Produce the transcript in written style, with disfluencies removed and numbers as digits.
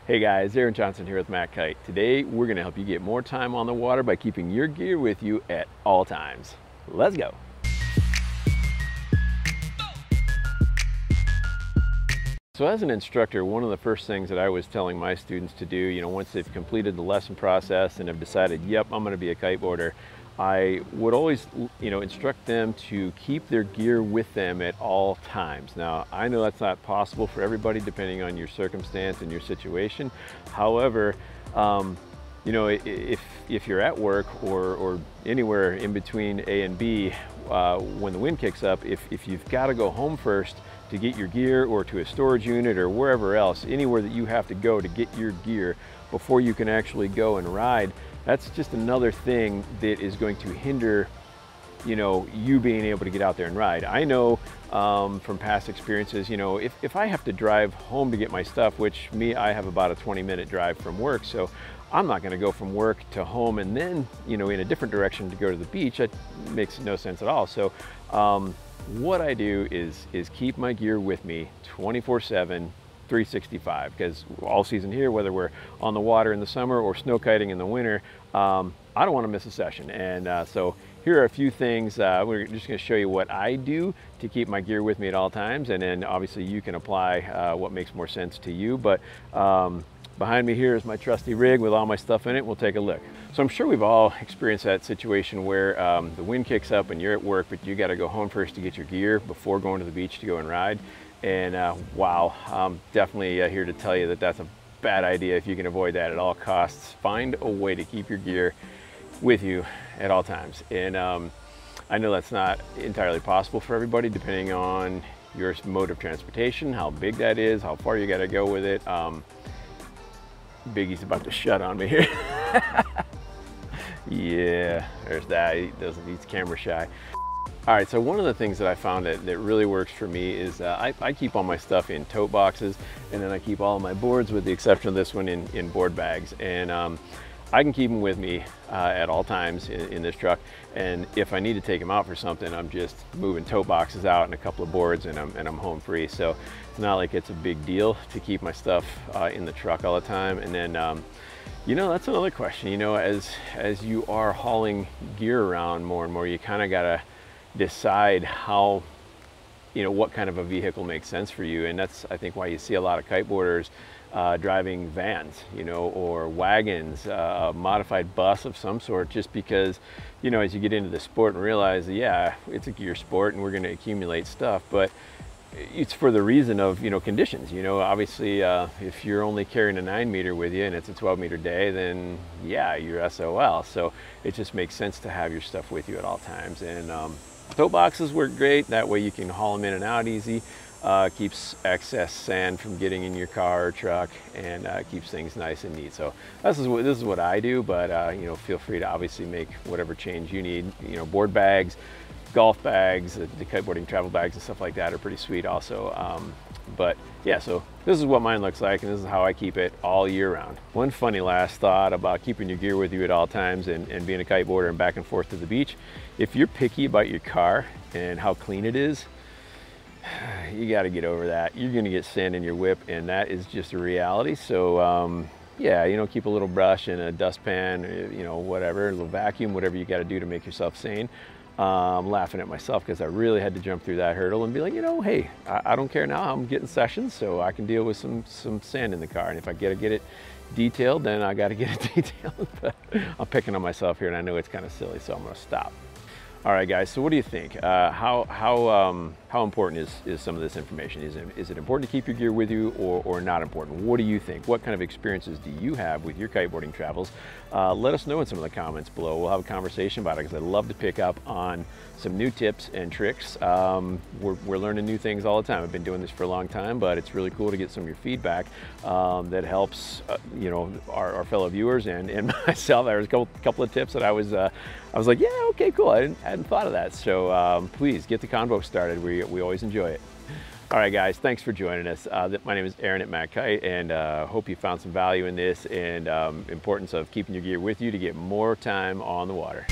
Hey guys, Aaron Johnson here with Matt Kite. Today we're going to help you get more time on the water by keeping your gear with you at all times. Let's go. So as an instructor, one of the first things that I was telling my students to do, once they've completed the lesson process and have decided, yep, I'm going to be a kiteboarder, I would always, instruct them to keep their gear with them at all times. Now, I know that's not possible for everybody depending on your circumstance and your situation. However, if you're at work or anywhere in between A and B, when the wind kicks up, if you've got to go home first to get your gear or to a storage unit or wherever else, anywhere that you have to go to get your gear before you can actually go and ride, that's just another thing that is going to hinder you being able to get out there and ride. I know from past experiences, if I have to drive home to get my stuff, which I have about a 20-minute drive from work, so I'm not going to go from work to home and then in a different direction to go to the beach. That makes no sense at all. So what I do is keep my gear with me 24/7, 365, because all season here, whether we're on the water in the summer or snow kiting in the winter, I don't want to miss a session. And so here are a few things. We're just going to show you what I do to keep my gear with me at all times, and then obviously you can apply what makes more sense to you. But behind me here is my trusty rig with all my stuff in it. We'll take a look. So I'm sure we've all experienced that situation where the wind kicks up and you're at work, but you got to go home first to get your gear before going to the beach to go and ride. And wow, I'm definitely here to tell you that that's a bad idea. If you can avoid that at all costs, find a way to keep your gear with you at all times. And I know that's not entirely possible for everybody, depending on your mode of transportation, how big that is, how far you got to go with it. Biggie's about to shut on me here. Yeah, there's that. He's camera shy. All right, so one of the things that I found that really works for me is I keep all my stuff in tote boxes, and then I keep all of my boards, with the exception of this one, in board bags. And I can keep them with me at all times in this truck. And if I need to take them out for something, I'm just moving tote boxes out and a couple of boards, and I'm home free. So it's not like it's a big deal to keep my stuff in the truck all the time. And then that's another question. As you are hauling gear around more and more, you kind of gotta decide how, what kind of a vehicle makes sense for you. And that's, I think, why you see a lot of kiteboarders driving vans, or wagons, a modified bus of some sort, just because, as you get into the sport and realize that, yeah, it's a gear sport and we're going to accumulate stuff, but it's for the reason of, conditions. Obviously, if you're only carrying a 9-meter with you and it's a 12-meter day, then yeah, you're SOL. So it just makes sense to have your stuff with you at all times. And tote boxes work great. That way you can haul them in and out easy. Keeps excess sand from getting in your car or truck, and keeps things nice and neat. So this is what I do, but feel free to obviously make whatever change you need. Board bags, golf bags, the kiteboarding travel bags and stuff like that are pretty sweet also. But yeah, so this is what mine looks like, and this is how I keep it all year round. One funny last thought about keeping your gear with you at all times and being a kiteboarder and back and forth to the beach: if you're picky about your car and how clean it is, you got to get over that. You're going to get sand in your whip, and that is just a reality. So yeah, keep a little brush and a dustpan, whatever, a little vacuum, whatever you got to do to make yourself sane. I'm laughing at myself because I really had to jump through that hurdle and be like, hey, I don't care now. I'm getting sessions, so I can deal with some sand in the car. And if I got to get it detailed, then I got to get it detailed. But I'm picking on myself here, and I know it's kind of silly, so I'm going to stop. All right, guys, so what do you think? How important is some of this information? Is it important to keep your gear with you, or not important? What do you think? What kind of experiences do you have with your kiteboarding travels? Let us know in some of the comments below. We'll have a conversation about it, because I'd love to pick up on some new tips and tricks. We're learning new things all the time. I've been doing this for a long time, but it's really cool to get some of your feedback that helps our fellow viewers and myself. There was a couple of tips that I was like, yeah, okay, cool. I hadn't thought of that. So please get the convo started. We always enjoy it. All right, guys, thanks for joining us. My name is Aaron at Matt Kite, and hope you found some value in this, and importance of keeping your gear with you to get more time on the water.